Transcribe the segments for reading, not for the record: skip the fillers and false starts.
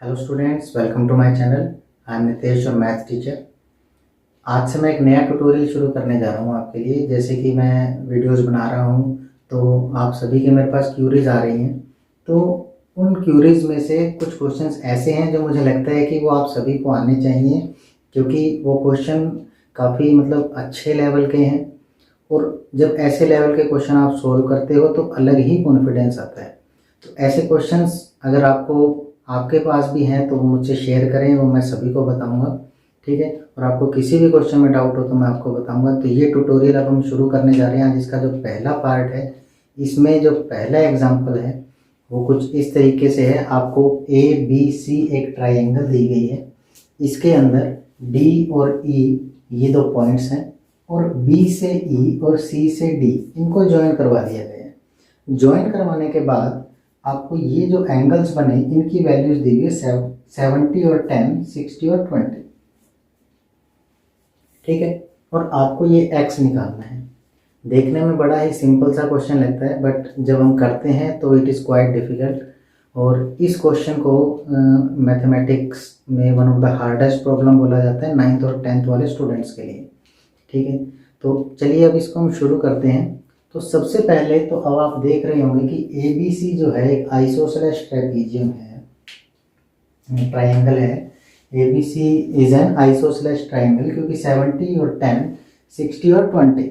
Hello students, welcome to my channel. I am Nitesh, your math teacher. आज से मैं एक नया ट्यूटोरियल शुरू करने जा रहा हूँ आपके लिए। जैसे कि मैं वीडियोस बना रहा हूँ तो आप सभी के मेरे पास क्यूरीज आ रही हैं, तो उन क्यूरीज में से कुछ क्वेश्चंस ऐसे हैं जो मुझे लगता है कि वो आप सभी को आने चाहिए, क्योंकि वो क्वेश्चन काफ़ी अच्छे लेवल के हैं। और जब ऐसे लेवल के क्वेश्चन आप सोल्व करते हो तो अलग ही कॉन्फिडेंस आता है। तो ऐसे क्वेश्चंस अगर आपके पास भी हैं तो वो मुझसे शेयर करें, वो मैं सभी को बताऊंगा, ठीक है। और आपको किसी भी क्वेश्चन में डाउट हो तो मैं आपको बताऊंगा। तो ये ट्यूटोरियल अब हम शुरू करने जा रहे हैं, जिसका जो पहला पार्ट है, इसमें जो पहला एग्जाम्पल है वो कुछ इस तरीके से है। आपको ABC एक ट्राइंगल दी गई है, इसके अंदर D और E ये दो पॉइंट्स हैं, और B से E और C से D इनको ज्वाइन करवा दिया गया है। ज्वाइन करवाने के बाद आपको ये जो एंगल्स बने इनकी वैल्यूज दी गई 70 और 10, 60 और 20, ठीक है। और आपको ये x निकालना है। देखने में बड़ा ही सिंपल सा क्वेश्चन लगता है, बट जब हम करते हैं तो इट इज़ क्वाइट डिफिकल्ट। और इस क्वेश्चन को मैथमेटिक्स में one of the hardest problem बोला जाता है 9th और 10th वाले स्टूडेंट्स के लिए, ठीक है। तो चलिए अब इसको हम शुरू करते हैं। तो सबसे पहले तो अब आप देख रहे होंगे कि ABC जो है एक आइसोसेलेस ट्रेपीजियम है, ट्राइंगल है। ABC is an isosceles triangle, क्योंकि 70 और 10, 60 और 20,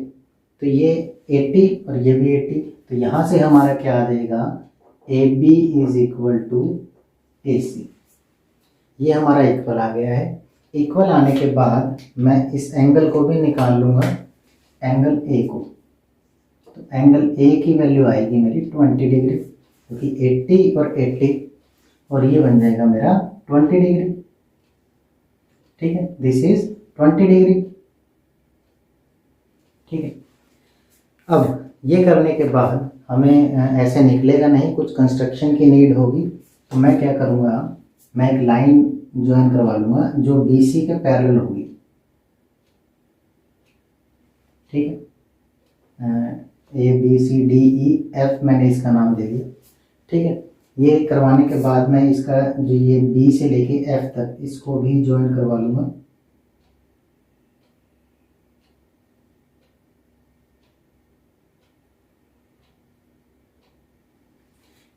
तो ये 80 और ये भी 80। तो यहाँ से हमारा क्या आ जाएगा, AB is equal to AC। ये हमारा इक्वल आ गया है। इक्वल आने के बाद मैं इस एंगल को भी निकाल लूँगा, एंगल A को। तो एंगल A की वैल्यू आएगी मेरी 20 डिग्री, क्योंकि 80 और 80, और ये बन जाएगा मेरा 20 डिग्री, ठीक है। दिस इज 20 डिग्री, ठीक है। अब ये करने के बाद हमें ऐसे निकलेगा नहीं, कुछ कंस्ट्रक्शन की नीड होगी। तो मैं क्या करूँगा, मैं एक लाइन ज्वाइन करवा लूँगा जो BC के पैरेलल होगी, ठीक है। ABCDEF मैंने इसका नाम दे दिया, ठीक है। ये करवाने के बाद मैं इसका जो ये B से लेके F तक इसको भी ज्वाइन करवा लूँगा,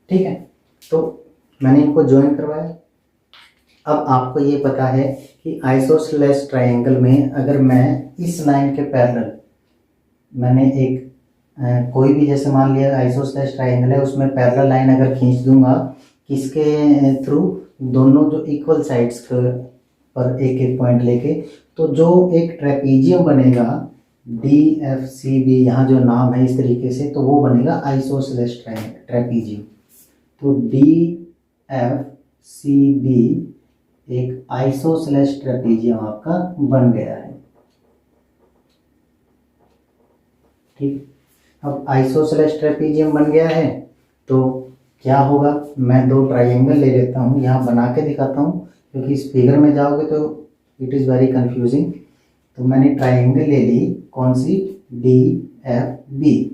ठीक है। तो मैंने इनको ज्वाइन करवाया। अब आपको ये पता है कि आइसोसेलेस ट्राइंगल में अगर मैं इस लाइन के पैरेलल मैंने एक कोई भी, जैसे मान लिया आइसोसेलेस ट्राइंगल है, उसमें पैरेलल लाइन अगर खींच दूंगा किसके थ्रू, दोनों जो इक्वल साइड्स पर एक एक पॉइंट लेके, तो जो एक ट्रेपीजियम बनेगा DFCB, यहाँ जो नाम है इस तरीके से, तो वो बनेगा आइसोसेलेस ट्रेपीजियम। तो DFCB एक आइसोसेलेस ट्रेपीजियम आपका बन गया है, ठीक। अब आइसोसेलेस ट्रेपीजियम बन गया है तो क्या होगा, मैं दो ट्राइंगल ले लेता हूँ, यहाँ बना के दिखाता हूँ, क्योंकि इस फिगर में जाओगे तो इट इज़ वेरी कंफ्यूजिंग। तो मैंने ट्राइंगल ले ली, कौन सी, DFB।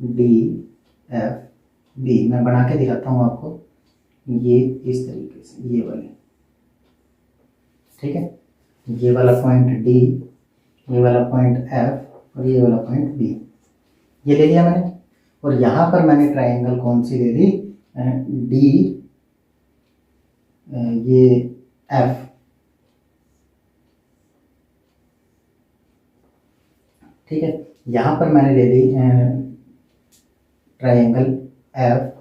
DFB मैं बना के दिखाता हूँ आपको, ये इस तरीके से, ये वाले, ठीक है। ये वाला पॉइंट D, ये वाला पॉइंट F और ये वाला पॉइंट B, ये ले लिया मैंने। और यहाँ पर मैंने ट्राइंगल कौन सी ले ली, D, ये F, ठीक है। यहाँ पर मैंने ले ली ट्राइंगल FCD,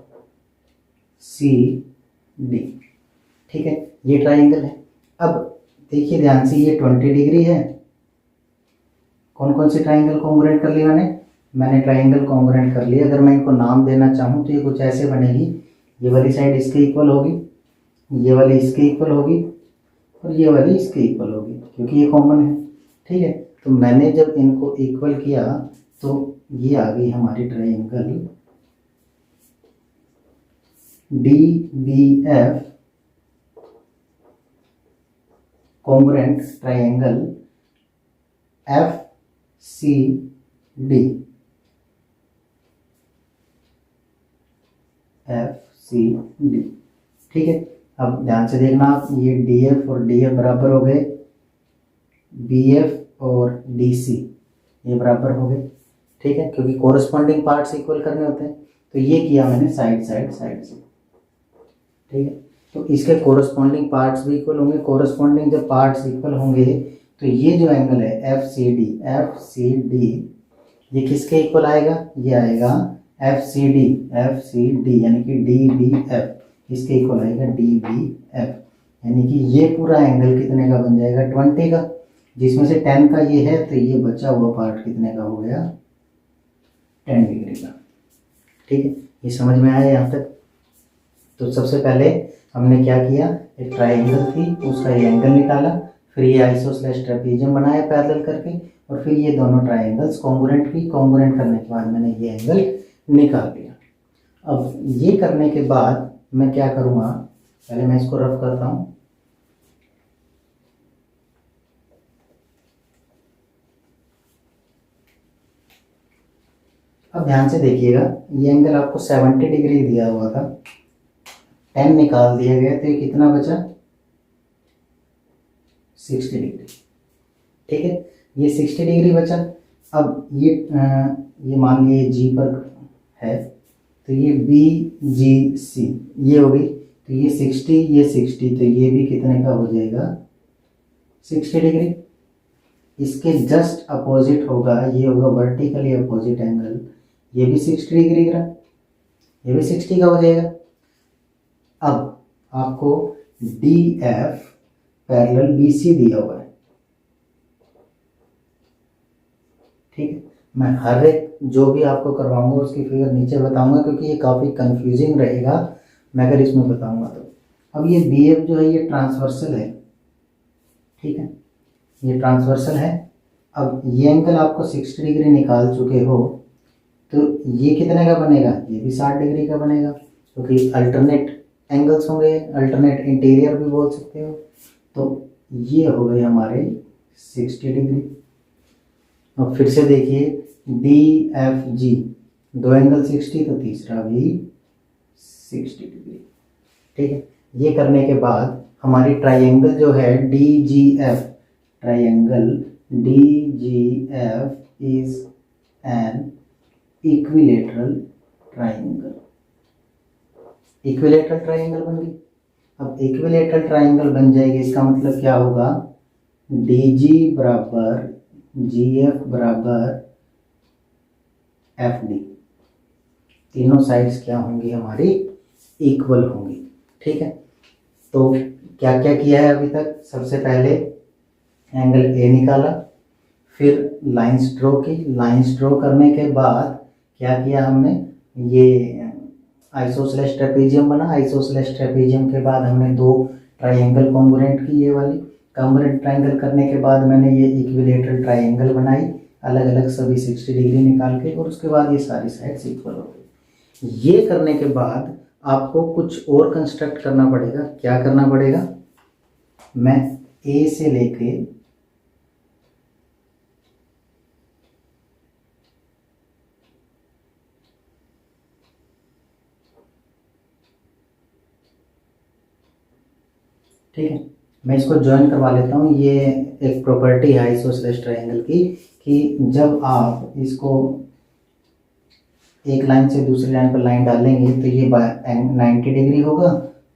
ठीक है। ये ट्राइंगल है। अब देखिए ध्यान से, ये 20 डिग्री है। कौन कौन से ट्राइंगल कॉन्ग्रुएंट कर लिया मैंने ट्राइंगल कॉन्ग्रुएंट कर लिया। अगर मैं इनको नाम देना चाहूँ तो ये कुछ ऐसे बनेगी, ये वाली साइड इसके इक्वल होगी, ये वाली इसके इक्वल होगी, और ये वाली इसके इक्वल होगी, क्योंकि ये कॉमन है, ठीक है। तो मैंने जब इनको इक्वल किया तो ये आ गई हमारी triangle DBF congruent triangle FCD, ठीक है। अब ध्यान से देखना आप, ये डी एफ और डी एफ बराबर हो गए बी एफ और डी सी, ये बराबर हो गए, ठीक है, क्योंकि कोरस्पॉन्डिंग पार्ट्स इक्वल करने होते हैं। तो ये किया मैंने साइड साइड साइड से, ठीक है। तो इसके कोरस्पॉन्डिंग पार्ट्स भी इक्वल होंगे। कोरस्पॉन्डिंग जब पार्ट्स इक्वल होंगे तो ये जो एंगल है एफ सी डी, ये किसके इक्वल आएगा, ये आएगा एफ सी डी यानी कि डी बी एफ, इसके इक्वल आएगा डी बी एफ, यानी कि ये पूरा एंगल कितने का बन जाएगा, 20 का, जिसमें से 10 का ये है, तो ये बचा हुआ पार्ट कितने का हो गया, 10 डिग्री का, ठीक है। ये समझ में आया यहाँ तक। तो सबसे पहले हमने क्या किया, एक ट्राइंगल थी उसका ये एंगल निकाला, फिर ये आइसोस्लेस ट्रेपेजियम बनाया पैरेलल करके, और फिर ये दोनों ट्राइंगल्स कॉन्ग्रुएंट की, कॉन्ग्रुएंट करने के बाद मैंने ये एंगल निकाल लिया। अब ये करने के बाद मैं क्या करूँगा, पहले मैं इसको रफ करता हूँ। अब ध्यान से देखिएगा, ये एंगल आपको 70 डिग्री दिया हुआ था, 10 निकाल दिया गया, तो ये कितना बचा, 60 डिग्री, ठीक है। ये 60 डिग्री बचा। अब ये मान लीजिए जी पर है, तो ये बी जी सी ये हो गई, तो ये 60 ये 60, तो ये भी कितने का हो जाएगा, 60 डिग्री। इसके जस्ट अपोजिट होगा, ये होगा वर्टिकली अपोजिट एंगल, ये भी 60 डिग्री का, ये भी 60 का हो जाएगा। अब आपको D F parallel B C दिया हुआ है, ठीक है। मैं हर एक जो भी आपको करवाऊंगा उसकी फिगर नीचे बताऊंगा, क्योंकि ये काफ़ी कंफ्यूजिंग रहेगा मैं अगर इसमें बताऊंगा तो। अब ये बी एफ जो है ये ट्रांसवर्सल है, ठीक है, ये ट्रांसवर्सल है। अब ये एंगल आपको 60 डिग्री निकाल चुके हो, तो ये कितने का बनेगा, ये भी 60 डिग्री का बनेगा, क्योंकि अल्टरनेट एंगल्स होंगे, अल्टरनेट इंटीरियर भी बोल सकते हो। तो ये हो गए हमारे 60 डिग्री। अब फिर से देखिए डी एफ जी, दो एंगल 60, तो तीसरा भी 60 डिग्री, ठीक है। ये करने के बाद हमारी ट्राइंगल जो है D G F, triangle D G F is an equilateral triangle, equilateral triangle बन गई। अब इक्विलेटरल ट्राइंगल बन जाएगी, इसका मतलब क्या होगा, डी जी बराबर जी एफ बराबर एफ डी, तीनों साइड्स क्या होंगी हमारी, इक्वल होंगी, ठीक है। तो क्या क्या किया है अभी तक, सबसे पहले एंगल ए निकाला, फिर लाइंस ड्रॉ की, लाइंस ड्रॉ करने के बाद क्या किया हमने, ये आइसोसेलेस ट्रेपेजियम बना, आइसोसेलेस ट्रेपेजियम के बाद हमने दो ट्राइंगल कॉन्ग्रुएंट की, ये वाली कॉन्ग्रुएंट ट्राइंगल करने के बाद मैंने ये इक्विलेटरल ट्राइंगल बनाई, अलग अलग सभी 60 डिग्री निकाल के, और उसके बाद ये सारी साइड्स इक्वल हो गई। ये करने के बाद आपको कुछ और कंस्ट्रक्ट करना पड़ेगा। क्या करना पड़ेगा, मैं ए से लेके ठीक है, मैं इसको ज्वाइन करवा लेता हूँ। ये एक प्रॉपर्टी है आइसोसेलेस ट्रायंगल की, कि जब आप इसको एक लाइन से दूसरी लाइन पर लाइन डालेंगे तो ये 90 डिग्री होगा,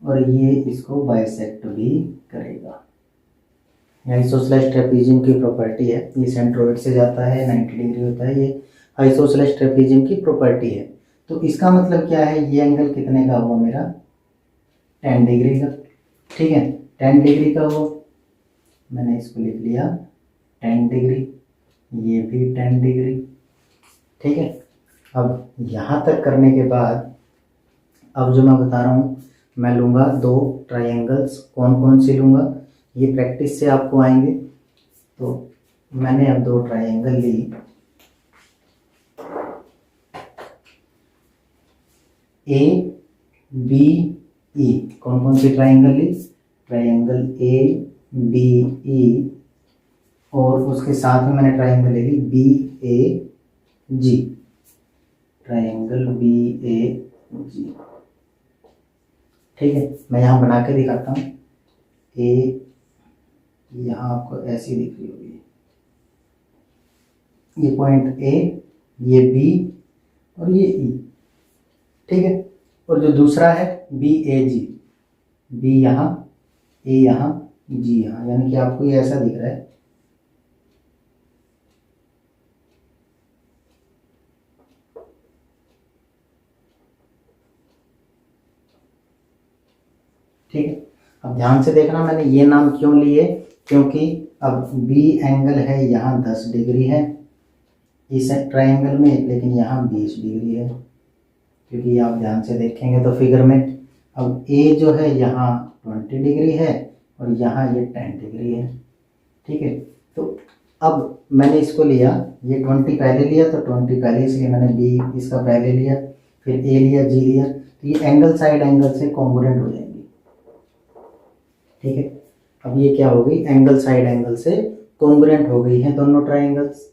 और ये इसको बाइसेक्ट भी करेगा। आइसोसेलेस ट्रेपेजियम की प्रॉपर्टी है, ये सेंट्रोइड से जाता है, 90 डिग्री होता है, ये आइसोसेलेस ट्रेपेजियम की प्रॉपर्टी है। तो इसका मतलब क्या है, ये एंगल कितने का हुआ मेरा, 10 डिग्री का, ठीक है, 10 डिग्री का हो, मैंने इसको लिख लिया 10 डिग्री, ये भी 10 डिग्री, ठीक है। अब यहाँ तक करने के बाद अब जो मैं बता रहा हूँ, मैं लूँगा दो ट्रायंगल्स, कौन कौन सी लूँगा, ये प्रैक्टिस से आपको आएंगे। तो मैंने अब दो ट्रायंगल ली, ए बी ई, कौन कौन सी ट्रायंगल ली, ट्रायंगल ए बी ई, और उसके साथ में मैंने ट्रायंगल ले ली B A G, triangle B A G, ठीक है, मैं यहाँ बना के दिखाता हूँ। ए, यहाँ आपको ऐसी दिख रही होगी, ये पॉइंट ए, ये बी और ये ई, ठीक है। और जो दूसरा है बी ए जी, बी यहाँ, ए यहाँ, जी यहाँ, यानी कि आपको ये ऐसा दिख रहा है। ठीक है, अब ध्यान से देखना, मैंने ये नाम क्यों लिए, क्योंकि अब बी एंगल है यहाँ 10 डिग्री है इस ट्रायंगल में, लेकिन यहाँ 20 डिग्री है, क्योंकि आप ध्यान से देखेंगे तो फिगर में। अब ए जो है यहाँ 20 डिग्री है और यहाँ ये 10 डिग्री है, ठीक है। तो अब मैंने इसको लिया, ये 20 पहले लिया तो 20 पहले, इसलिए मैंने बी इसका पहले लिया, फिर ए लिया, जी लिया, तो ये एंगल साइड एंगल से कॉन्ग्रुएंट हो जाएंगे, ठीक है। अब ये क्या हो गई, एंगल साइड एंगल से कॉन्ग्रुएंट हो गई हैं दोनों ट्रायंगल्स।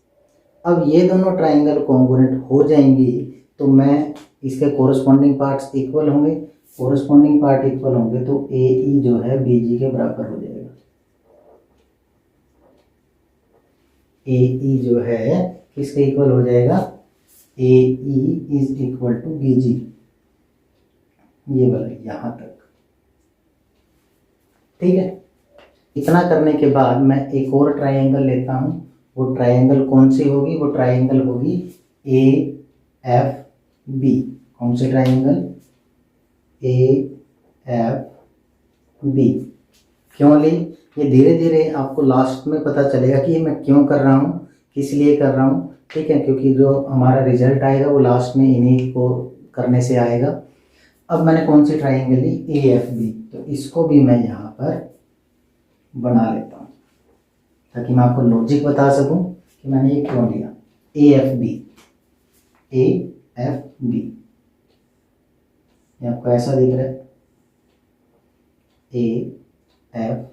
अब ये दोनों ट्रायंगल कॉन्ग्रुएंट हो जाएंगी तो मैं इसके कोरस्पॉन्डिंग पार्ट्स इक्वल होंगे, कोरस्पॉन्डिंग पार्ट इक्वल होंगे तो ए ई जो है बी जी के बराबर हो जाएगा। ए ई जो है किसके इक्वल हो जाएगा, A E is equal to B G, ये वाला यहाँ तक, ठीक है। इतना करने के बाद मैं एक और ट्रायंगल लेता हूँ, वो ट्रायंगल कौन सी होगी, वो ट्रायंगल होगी ए एफ बी। कौन सी ट्रायंगल, ए एफ बी। क्यों ली, ये धीरे धीरे आपको लास्ट में पता चलेगा कि मैं क्यों कर रहा हूँ, किस लिए कर रहा हूँ, ठीक है, क्योंकि जो हमारा रिजल्ट आएगा वो लास्ट में इन्हीं को करने से आएगा। अब मैंने कौन सी ट्रायंगल ली, ए एफ बी, तो इसको भी मैं यहाँ पर बना लेता हूँ ताकि मैं आपको लॉजिक बता सकूं कि मैंने ये क्यों लिया। A F B, A F B, ये आपको ऐसा दिख रहा है, ए एफ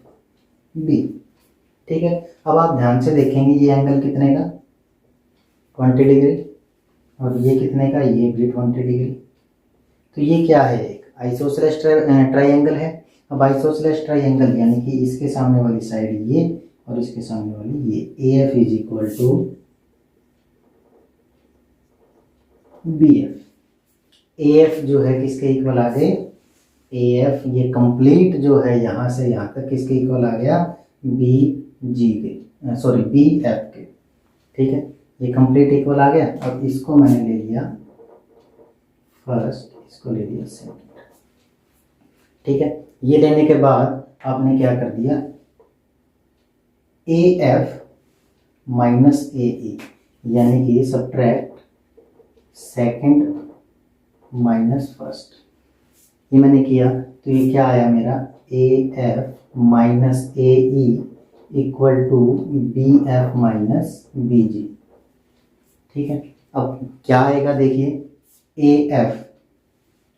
बी, ठीक है। अब आप ध्यान से देखेंगे ये एंगल कितने का, 20 डिग्री, और ये कितने का, ये भी 20 डिग्री। तो ये क्या है, एक आइसोसेलेस ट्रायंगल है। अब आइसोसेलेस ट्रायंगल यानी कि इसके सामने वाली साइड ये और इसके सामने वाली ये, A F is equal to B F. A F जो है किसके इक्वल आ गए, ए एफ ये कंप्लीट जो है यहाँ से यहाँ तक किसके इक्वल आ गया, बी जी के, सॉरी बी एफ के, ठीक है, ये कंप्लीट इक्वल आ गया। अब इसको मैंने ले लिया फर्स्ट, इसको ले लिया सेकंड, ठीक है। ये लेने के बाद आपने क्या कर दिया, ए एफ माइनस ए ई, यानी कि सब्ट्रैक्ट सेकंड माइनस फर्स्ट, ये मैंने किया तो ये क्या आया मेरा, A F minus A E equal to B F minus B G, ठीक है। अब क्या आएगा देखिए, ए एफ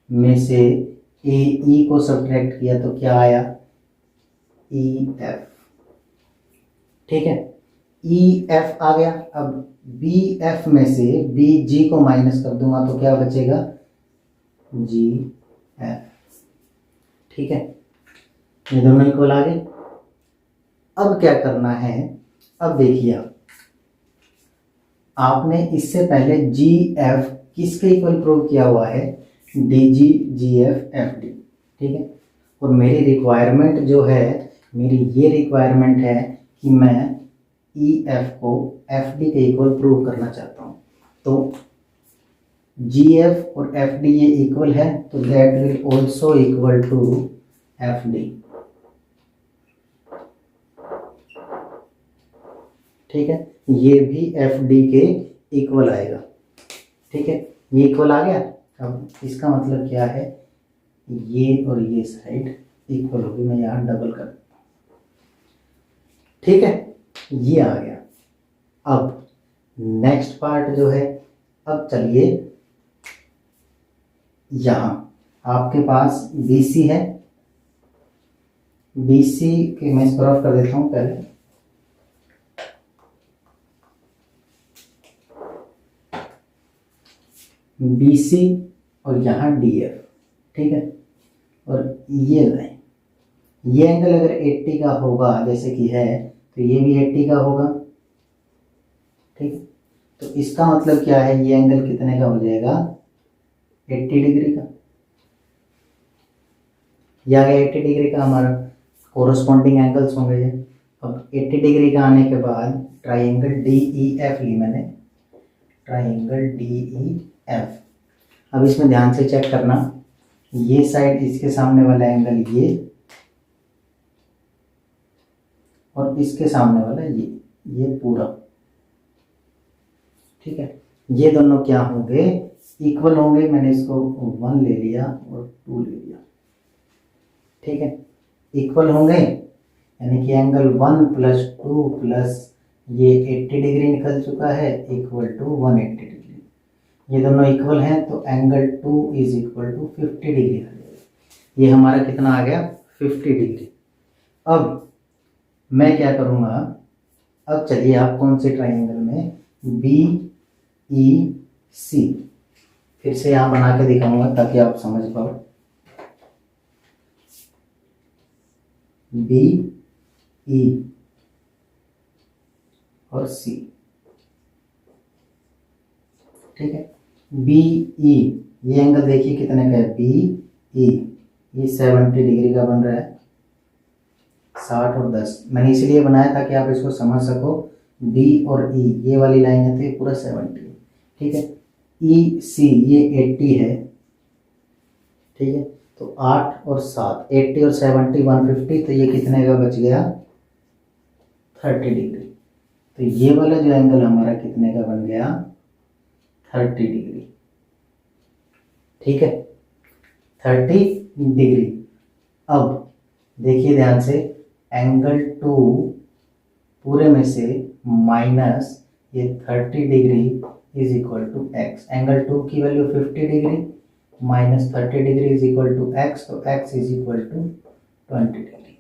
में से ए ई को सब्ट्रैक्ट किया तो क्या आया, ई एफ, ठीक है, ई एफ आ गया। अब बी एफ में से बी जी को माइनस कर दूंगा तो क्या बचेगा, जी एफ, ठीक है, ये दोनों इक्वल आ गए। अब क्या करना है, अब देखिए आपने इससे पहले जी एफ किसके इक्वल प्रूव किया हुआ है, डी जी जी एफ एफ डी, ठीक है। और मेरी रिक्वायरमेंट जो है, मेरी ये रिक्वायरमेंट है कि मैं ई एफ को एफ डी के इक्वल प्रूव करना चाहता हूँ। तो जी एफ और एफ डी ये इक्वल है तो that will also equal to F D, ठीक है, ये भी एफ डी के इक्वल आएगा, ठीक है, ये इक्वल आ गया। अब इसका मतलब क्या है, ये और ये साइड इक्वल होगी, मैं यहाँ डबल कर देता हूँ, ठीक है, ये आ गया। अब नेक्स्ट पार्ट जो है, अब चलिए यहाँ आपके पास BC है, BC के मैं इसको रफ कर देता हूँ पहले, BC और यहाँ DF, ठीक है। और ये लाइन, ये एंगल अगर 80 का होगा जैसे कि है, तो ये भी 80 का होगा। ठीक, तो इसका मतलब क्या है, ये एंगल कितने का हो जाएगा, 80 डिग्री का। ये आ गया 80 डिग्री का, हमारा कोरस्पॉन्डिंग एंगल्स होंगे ये। अब 80 डिग्री का आने के बाद ट्राइंगल डी ई एफ ली मैंने, ट्राइंगल डी ई एफ। अब इसमें ध्यान से चेक करना, ये साइड इसके सामने वाला एंगल ये, और इसके सामने वाला ये पूरा। ठीक है, ये दोनों क्या होंगे, इक्वल होंगे। मैंने इसको 1 ले लिया और 2 ले लिया। ठीक है, इक्वल होंगे, यानी कि एंगल 1 प्लस 2 प्लस ये 80 डिग्री निकल चुका है इक्वल टू 180 डिग्री। ये दोनों इक्वल हैं, तो angle 2 is equal to 50 degree आ जाएगा। ये हमारा कितना आ गया, 50 डिग्री। अब मैं क्या करूँगा, अब चलिए आप कौन से ट्राइंगल में, बी ई सी, फिर से यहाँ बना के दिखाऊंगा ताकि आप समझ पाओ। बी ई और सी। ठीक है, बी ई, ये एंगल देखिए कितने का है, बी ई, ये 70 डिग्री का बन रहा है, 60 और 10। मैंने इसलिए बनाया ताकि आप इसको समझ सको। बी और ई, ये वाली लाइन है तो ये पूरा 70 है। ठीक है, ई सी ये 80 है। ठीक है, तो 8 और 7, 80 और 70 150, तो ये कितने का बच गया, 30 डिग्री। तो ये वाला जो एंगल हमारा कितने का बन गया, 30 डिग्री। ठीक है, 30 डिग्री। अब देखिए ध्यान से, एंगल 2 पूरे में से माइनस ये 30 degree is equal to X. Angle 2 की value 50 degree minus 30 degree is equal to X, तो X is equal to 20 degree.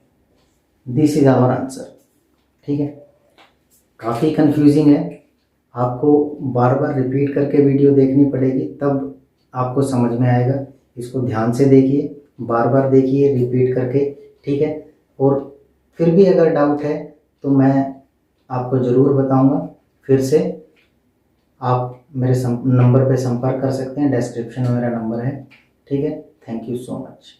This is our answer. ठीक है, काफ़ी कंफ्यूजिंग है, आपको बार बार रिपीट करके वीडियो देखनी पड़ेगी, तब आपको समझ में आएगा। इसको ध्यान से देखिए, बार बार देखिए रिपीट करके। ठीक है, और फिर भी अगर डाउट है तो मैं आपको ज़रूर बताऊंगा। फिर से आप मेरे नंबर पे संपर्क कर सकते हैं, डिस्क्रिप्शन में मेरा नंबर है। ठीक है, थैंक यू सो मच।